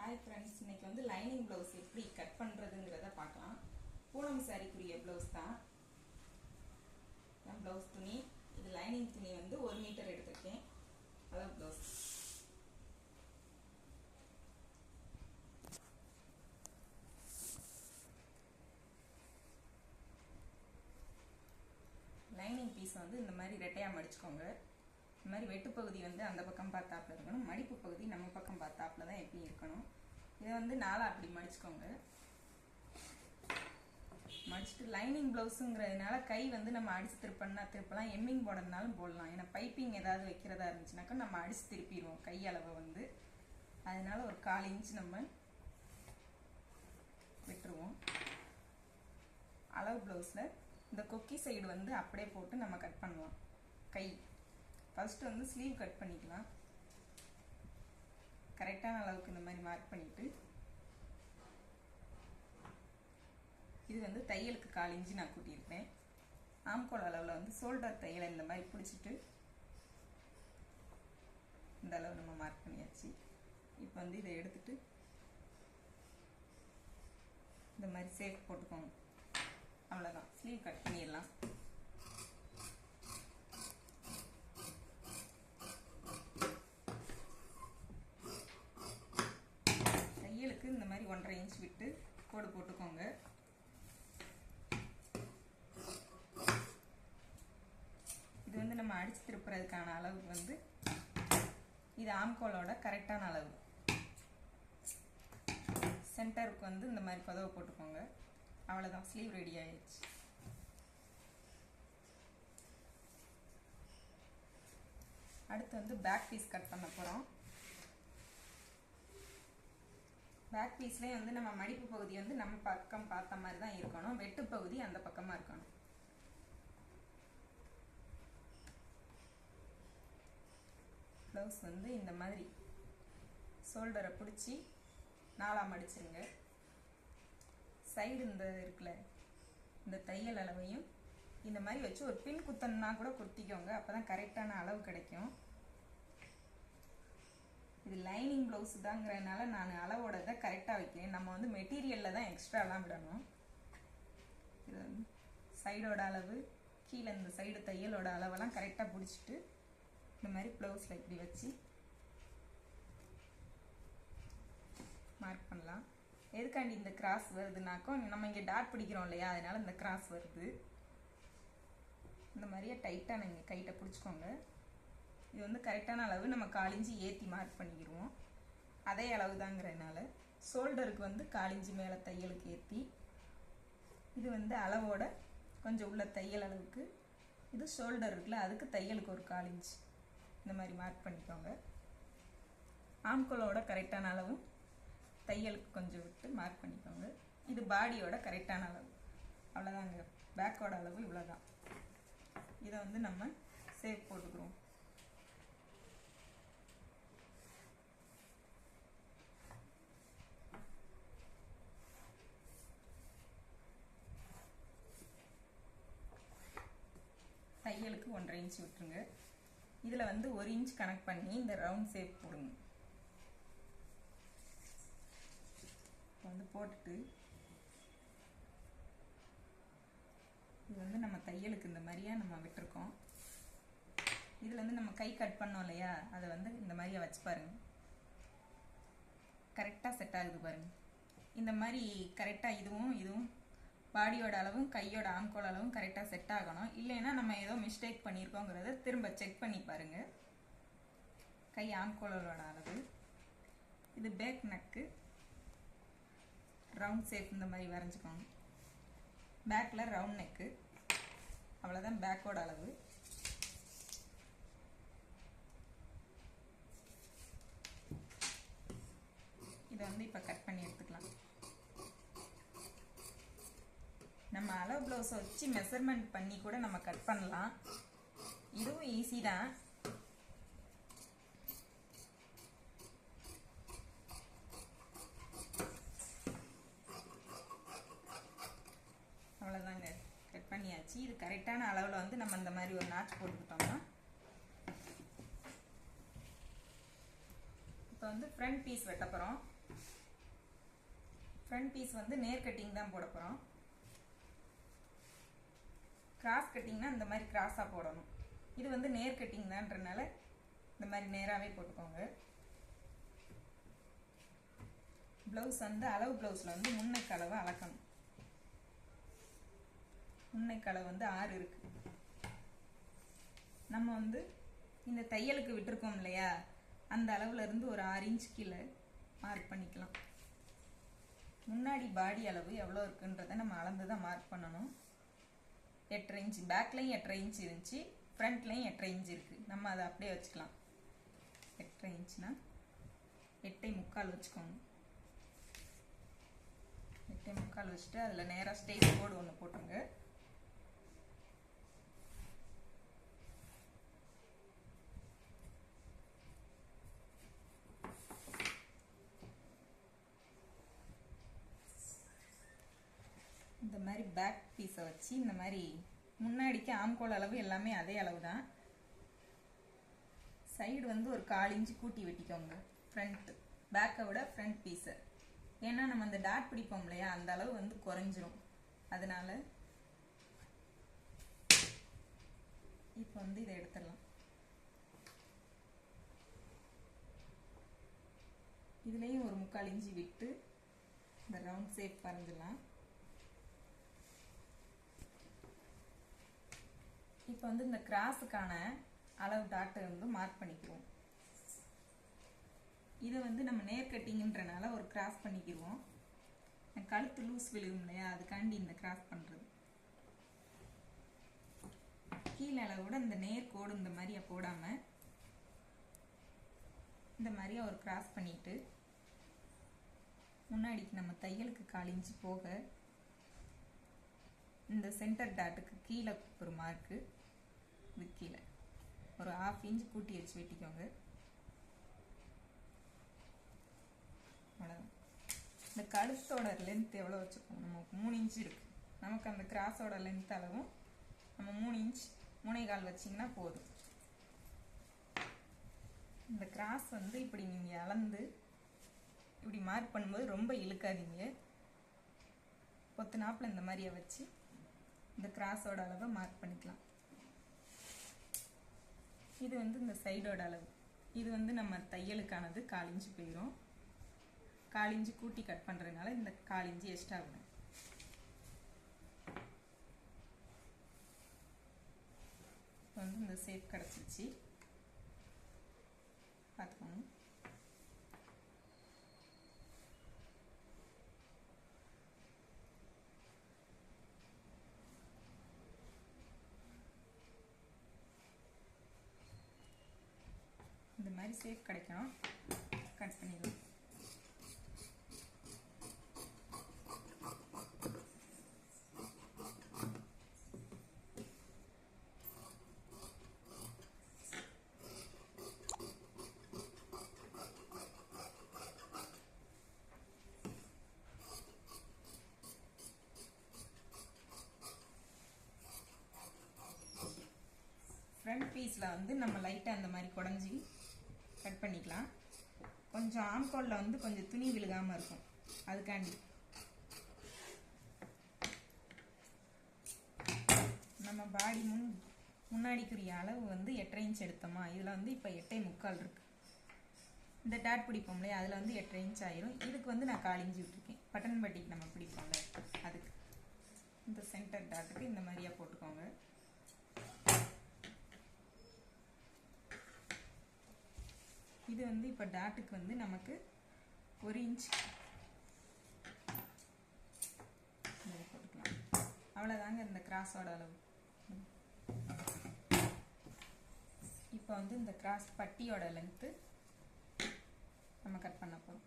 Hi friends, இன்னைக்கு வந்து lining blouse எப்படி கட் பண்ணுறதுங்கிறத பார்க்கலாம். பூனம் சாரிக்குரிய ப்ளவுஸ் தான். ப்ளவுஸ் துணி இது லைனிங் துணி வந்து 1 மீட்டர் எடுத்திருக்கேன். அதான் ப்ளவுஸ். லைனிங் பீஸ் வந்து இந்த மாதிரி ரெட்டையாக மடிச்சுக்கோங்க. இந்த மாதிரி வெட்டு பகுதி வந்து அந்த பக்கம் பார்த்தாப்புல இருக்கணும், மடிப்பு பகுதி நம்ம பக்கம் பார்த்தாப்புல தான் எப்படி இருக்கணும். இதை வந்து நாளாக அப்படி மடிச்சுக்கோங்க. மடிச்சுட்டு லைனிங் ப்ளவுஸுங்கிறதுனால கை வந்து நம்ம அடிச்சு திருப்பலாம், எம்மிங் போடுறதுனாலும் போடலாம். ஏன்னா பைப்பிங் ஏதாவது வைக்கிறதா இருந்துச்சுனாக்கா நம்ம அடிச்சு திருப்பிடுவோம் கை அளவை வந்து. அதனால ஒரு 1/4 இன்ச் நம்ம விட்டுருவோம். அளவு ப்ளவுஸில் இந்த கொக்கி சைடு வந்து அப்படியே போட்டு நம்ம கட் பண்ணலாம். கை ஃபர்ஸ்ட் வந்து ஸ்லீவ் கட் பண்ணிக்கலாம். கரெக்டான அளவுக்கு இந்த மாதிரி மார்க் பண்ணிட்டு, இது வந்து தையலுக்கு 1/4 இன்ச்சு நான் கூட்டியிருப்பேன். ஆம்கோல் அளவில் வந்து ஷோல்டர் தையலை இந்த மாதிரி பிடிச்சிட்டு இந்த அளவு நம்ம மார்க் பண்ணியாச்சு. இப்போ வந்து இதை எடுத்துட்டு இந்த மாதிரி சேஃப் போட்டுக்கோங்க. அவ்வளோதான், ஸ்லீவ் கட் பண்ணிடலாம். தையலுக்கு இந்த மாதிரி 1/2 இன்ச் விட்டு கோடு போட்டுக்கோங்க. இது வந்து நம்ம அடிச்சு திருப்புறதுக்கான அளவு வந்து இது ஆம்கோலோட கரெக்டான அளவு. சென்டருக்கு வந்து இந்த மாதிரி கதவை போட்டுக்கோங்க. அவ்வளோதான், ஸ்லீவ் ரெடி ஆயிடுச்சு. அடுத்து வந்து பேக் பீஸ் கட் பண்ண போகிறோம். பேக் பீஸ்லேயே வந்து நம்ம மடிப்பு பகுதி வந்து நம்ம பக்கம் பார்த்த மாதிரி தான் இருக்கணும், வெட்டு பகுதி அந்த பக்கமாக இருக்கணும். ப்ளவுஸ் வந்து இந்த மாதிரி ஷோல்டரை பிடிச்சி 4ஆக மடிச்சிருங்க. சைடு இந்த இருக்குல்ல, இந்த தையல் அளவையும் இந்த மாதிரி வச்சு ஒரு பின் குத்தன்னா கூட குத்திக்கோங்க. அப்போ தான் கரெக்டான அளவு கிடைக்கும். இது லைனிங் ப்ளவுஸ் தாங்கிறதுனால நான் அளவோட இதை கரெக்டாக வைக்கிறேன். நம்ம வந்து மெட்டீரியலில் தான் எக்ஸ்ட்ராலாம் விடணும். இது வந்து சைடோட அளவு, கீழே இந்த சைடு தையலோட அளவெல்லாம் கரெக்டாக பிடிச்சிட்டு இந்த மாதிரி ப்ளவுஸில் இப்படி வச்சு மார்க் பண்ணலாம். எதுக்காண்டி இந்த கிராஸ் வருதுனாக்கும், நம்ம இங்கே டாட் பிடிக்கிறோம் இல்லையா, அதனால இந்த கிராஸ் வருது. இந்த மாதிரியே டைட்டாக நீங்கள் கைட்டை பிடிச்சிக்கோங்க. இது வந்து கரெக்டான அளவு. நம்ம 1/4 இன்ச்சு ஏற்றி மார்க் பண்ணிக்கிடுவோம். அதே அளவு தாங்கிறதுனால ஷோல்டருக்கு வந்து 1/4 இன்ச்சு மேலே தையலுக்கு ஏற்றி, இது வந்து அளவோட கொஞ்சம் உள்ள தையல் அளவுக்கு, இது ஷோல்டர் இருக்குல்ல அதுக்கு தையலுக்கு ஒரு 1/4 இன்ச் இந்த மாதிரி மார்க் பண்ணிக்கோங்க. ஆம்கோலோட கரெக்டான அளவு தையலுக்கு கொஞ்சம் விட்டு மார்க் பண்ணிக்கோங்க. இது பாடியோட கரெக்டான அளவு. அவ்வளோதாங்க, பேக்கோட அளவு இவ்வளோதான். இதை வந்து நம்ம சேவ் போட்டுக்கிறோம். தையலுக்கு 1/2 இன்ச் விட்டுருங்க. இதில் வந்து 1 இன்ச் கனெக்ட் பண்ணி இந்த ரவுண்ட் ஷேப் போடுங்க. வந்து போட்டுட்டு இது வந்து நம்ம தையலுக்கு இந்த மாதிரியா நம்ம விட்டுருக்கோம். இதில் வந்து நம்ம கை கட் பண்ணோம் இல்லையா, அதை வந்து இந்த மாதிரியா வச்சு பாருங்க. கரெக்டாக செட் ஆகுது பாருங்க. இந்த மாதிரி கரெக்டாக இதுவும் பாடியோட அளவும் கையோட ஆம்கோல் அளவும் கரெக்டாக செட் ஆகணும். இல்லைன்னா நம்ம ஏதோ மிஸ்டேக் பண்ணியிருக்கோங்கிறத திரும்ப செக் பண்ணி பாருங்க. கை ஆம்கோலோட அளவு, இது பேக் நெக்கு ரவுண்ட் ஷேப் இந்த மாதிரி வரைஞ்சிக்கோங்க. பேக்கில் ரவுண்ட் நெக்கு, அவ்வளோதான் பேக்கோட அளவு. இதை வந்து இப்போ கட் பண்ணி எடுத்துக்கலாம். நம்ம அளவு ப்ளவுஸை வச்சு மெஷர்மெண்ட் பண்ணி கூட நம்ம கட் பண்ணலாம். இதுவும் ஈஸி தான். அவ்வளோதாங்க, கட் பண்ணியாச்சு. இது கரெக்டான அளவில் வந்து நம்ம இந்த மாதிரி ஒரு நாட்ச் போட்டுக்கிட்டோம்னா இப்போ வந்து ஃப்ரண்ட் பீஸ் வெட்ட போகிறோம். ஃப்ரண்ட் பீஸ் வந்து நேர் கட்டிங் தான் போட போகிறோம். கிராஸ் கட்டிங்னா இந்த மாதிரி கிராஸாக போடணும். இது வந்து நேர் கட்டிங் தான்றனால இந்த மாதிரி நேராகவே போட்டுக்கோங்க. ப்ளவுஸ் வந்து அளவு ப்ளவுஸில் வந்து முன்னைக்கு அளவை அளக்கணும். முன்னைக்கு அளவு வந்து 6 இருக்கு. நம்ம வந்து இந்த தையலுக்கு விட்டுருக்கோம் இல்லையா, அந்த அளவுல இருந்து ஒரு 6 இன்ச் கீழே மார்க் பண்ணிக்கலாம். முன்னாடி பாடி அளவு எவ்வளோ இருக்குன்றதை நம்ம அளந்து தான் மார்க் பண்ணணும். 8.5 இன்ச், பேக்லையும் 8.5 இன்ச் இருந்துச்சு, ஃப்ரண்ட்லையும் 8.5 இன்ச் இருக்குது. நம்ம அதை அப்படியே வச்சுக்கலாம். 8.5 இன்ச்னா 8.75 வச்சுக்கோங்க. 8.75 வச்சுட்டு அதில் நேராக ஸ்ட்ரெயிட் கோடு ஒன்று போட்டுருங்க. இந்த மாதிரி பேக் பீஸை வச்சு இந்த மாதிரி முன்னாடிக்கு ஆம்கோல் அளவு எல்லாமே அதே அளவு தான். சைடு வந்து ஒரு 1/4 இன்ச் கூட்டி வெட்டிக்கோங்க. ஃப்ரண்ட் பேக்கை விட ஃப்ரண்ட் பீஸை, ஏன்னா நம்ம அந்த டாட் பிடிப்போம் இல்லையா, அந்த அளவு வந்து குறைஞ்சிரும். அதனால இப்போ வந்து இதை எடுத்துடலாம். இதுலேயும் ஒரு 3/4 இன்ச்சு விட்டு இந்த ரவுண்ட் ஷேப் வரைஞ்சிடலாம். இப்போ வந்து இந்த கிராஸுக்கான அளவு டாட்டை வந்து மார்க் பண்ணிக்குவோம். இதை வந்து நம்ம நேர் கட்டிங்கன்றனால ஒரு கிராஸ் பண்ணிக்கிடுவோம். கழுத்து லூஸ் விழுகும் இல்லையா, அதுக்காண்டி இந்த கிராஸ் பண்ணுறது. கீழே அளவோட இந்த நேர் கோடு இந்த மாதிரியா போடாமல் இந்த மாதிரியா ஒரு கிராஸ் பண்ணிட்டு முன்னாடிக்கு நம்ம தையலுக்கு 1/4 இன்ச்சு போக இந்த சென்டர் டாட்டுக்கு கீழே ஒரு மார்க்கு, இது கீழே ஒரு 1/2 இன்ச் கூட்டி வச்சு வெட்டிக்கோங்க. அவ்வளோதான். இந்த கழுத்தோட லென்த் எவ்வளோ வச்சுக்கோங்க, நமக்கு 3 இன்ச் இருக்குது. நமக்கு அந்த கிராஸோட லென்த் அளவும் நம்ம 3 இன்ச் 3.25 வச்சிங்கன்னா போதும். இந்த கிராஸ் வந்து இப்படி நீங்கள் அளந்து இப்படி மார்க் பண்ணும்போது ரொம்ப இழுக்காதீங்க. பொத்துனாப்பில் இந்த மாதிரியை வச்சு இந்த கிராஸோட அளவை மார்க் பண்ணிக்கலாம். இது வந்து இந்த சைடோட அளவு. இது வந்து நம்ம தையலுக்கானது 1/4 இன்ச்சு போயிடும். 1/4 இன்ச்சு கூட்டி கட் பண்ணுறதுனால இந்த 1/4 இன்ச்சு எக்ஸ்ட்ரா வரும். வந்து இந்த ஷேப் கிடச்சிச்சு பார்த்துக்கோங்க. இந்த மாதிரி ஷேப் கிடைக்கணும். கட் பண்ணிடலாம். ஃப்ரண்ட் பீஸில் வந்து நம்ம லைட்டாக அந்த மாதிரி குடஞ்சி கட் பண்ணிக்கலாம். கொஞ்சம் ஆம்கோலில் வந்து கொஞ்சம் துணி விழுகாமல் இருக்கும், அதுக்காண்டி. நம்ம பாடி முன்னாடிக்குரிய அளவு வந்து 8.5 இன்ச் எடுத்தோமா, இதில் வந்து இப்போ 8.75 இருக்கு. இந்த டாட் பிடிப்போம் இல்லையா, அதில் வந்து 8.5 இன்ச் ஆயிரும். இதுக்கு வந்து நான் 1/4 இன்ச்சு விட்டுருக்கேன். பட்டன் பட்டிக்கு நம்ம பிடிப்போம்ல, அதுக்கு இந்த சென்டர் டாட்டுக்கு இந்த மாதிரியா போட்டுக்கோங்க. இது வந்து இப்போ டாட்டுக்கு வந்து நமக்கு 1 இன்ச் போட்டுக்கலாம். அவ்வளோதாங்க இந்த கிராஸோட அளவு. இப்போ வந்து இந்த கிராஸ் பட்டியோட லென்த்து நம்ம கட் பண்ண போகிறோம்.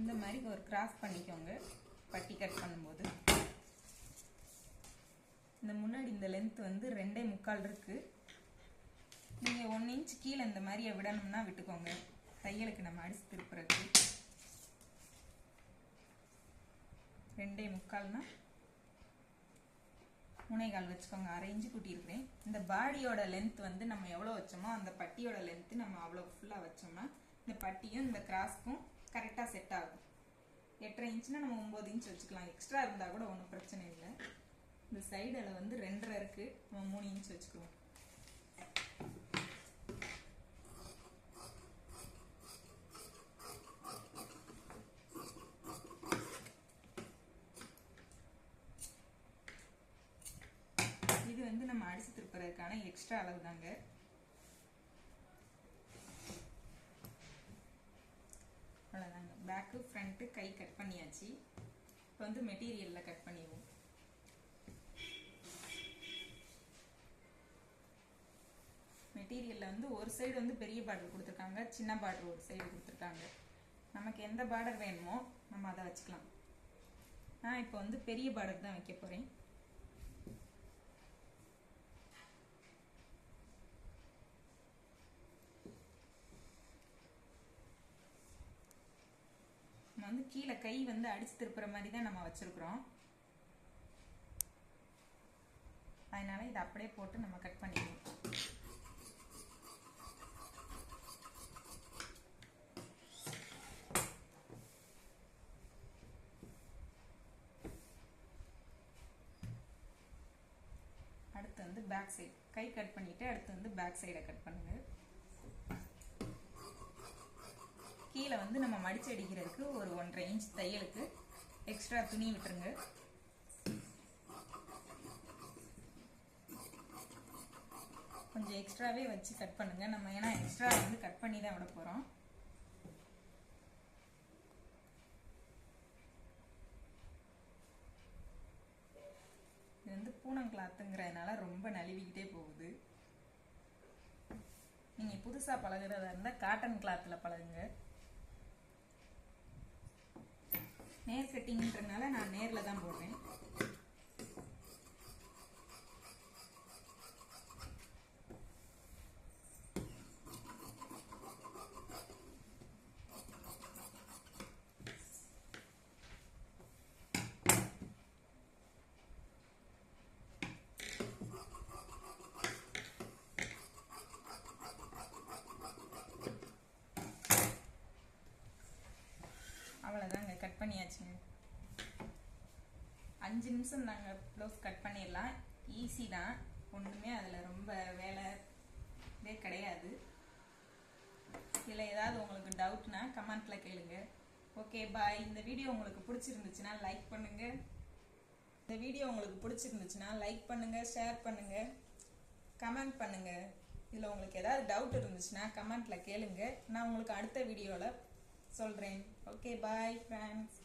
இந்த மாதிரி ஒரு கிராஸ் பண்ணிக்கோங்க பட்டி கட் பண்ணும்போது. இந்த முன்னாடி இந்த லென்த் வந்து 2.75 இருக்கு. நீங்கள் 1 இன்ச் கீழே இந்த மாதிரியை விடணும்னா விட்டுக்கோங்க. தையலுக்கு நம்ம அடிச்சு திருப்புறதுக்கு 2.75னா 3.25 வச்சுக்கோங்க. 1/2 இன்ச்சு கூட்டியிருக்கிறேன். இந்த பாடியோட லென்த் வந்து நம்ம எவ்வளோ வச்சோமோ அந்த பட்டியோட லென்த்து நம்ம அவ்வளோ ஃபுல்லாக வச்சோம்னா இந்த பட்டியும் இந்த கிராஸ்க்கும் கரெக்டாக செட் ஆகும். 8.5 இன்ச்சுனா நம்ம 9 இன்ச் வச்சுக்கலாம். எக்ஸ்ட்ரா இருந்தால் கூட ஒன்றும் பிரச்சனை இல்லை. இந்த சைடில் வந்து 2.5 இருக்கு, நம்ம 3 இன்ச் வச்சுக்குவோம். இது வந்து நம்ம அடிச்சு திருப்புறதுக்கான எக்ஸ்ட்ரா அளவு தாங்க. அவ்வளோதாங்க. பேக்கு ஃப்ரண்ட்டு கை கட் பண்ணியாச்சு. இப்போ வந்து மெட்டீரியலில் கட் பண்ணிடுவோம். மெட்டீரியலில் வந்து ஒரு சைடு வந்து பெரிய பார்டர் கொடுத்துருக்காங்க, சின்ன பார்டர் ஒரு சைடு கொடுத்துருக்காங்க. நமக்கு எந்த பார்டர் வேணுமோ நம்ம அதை வச்சுக்கலாம். நான் இப்போ வந்து பெரிய பார்டர் தான் வைக்க போகிறேன். நம்ம வந்து கீழே கை வந்து அடிச்சு திருப்புற மாதிரி தான் நம்ம வச்சிருக்கிறோம். அதனால இதை அப்படியே போட்டு நம்ம கட் பண்ணிடுவோம். அடுத்து வந்து பேக் சைடு கை கட் பண்ணிட்டு அடுத்து வந்து பேக் சைடை கட் பண்ணுங்க. கீழே வந்து நம்ம மடிச்சு அடிக்கிறதுக்கு ஒரு 1.5 இன்ச் தையலுக்கு எக்ஸ்ட்ரா துணி விட்டுருங்க. கொஞ்சம் எக்ஸ்ட்ராவே வச்சு கட் பண்ணுங்க. நம்ம ஏன்னா எக்ஸ்ட்ரா வந்து கட் பண்ணி தான் விட போறோம். இது வந்து பூனம் கிளாத்துங்கிறதுனால ரொம்ப நழுவிக்கிட்டே போகுது. நீங்க புதுசா பழகுறதா இருந்தா காட்டன் கிளாத்ல பழகுங்க. நேர் கட்டிங்ன்றதுனால நான் நேர்ல தான் போடுறேன். அவ்வளோதாங்க, கட் பண்ணியாச்சுங்க. 5 நிமிஷம் நாங்கள் ப்ளவுஸ் கட் பண்ணிடலாம். ஈஸி தான், ஒன்றுமே அதில் ரொம்ப வேலையே கிடையாது. இதில் ஏதாவது உங்களுக்கு டவுட்னா கமெண்ட்டில் கேளுங்க. ஓகே, பாய். இந்த வீடியோ உங்களுக்கு பிடிச்சிருந்துச்சுன்னா லைக் பண்ணுங்கள். ஷேர் பண்ணுங்கள், கமெண்ட் பண்ணுங்கள். இதில் உங்களுக்கு ஏதாவது டவுட் இருந்துச்சுன்னா கமெண்ட்டில் கேளுங்க. நான் உங்களுக்கு அடுத்த வீடியோவில் சொல்கிறேன். Okay, bye friends.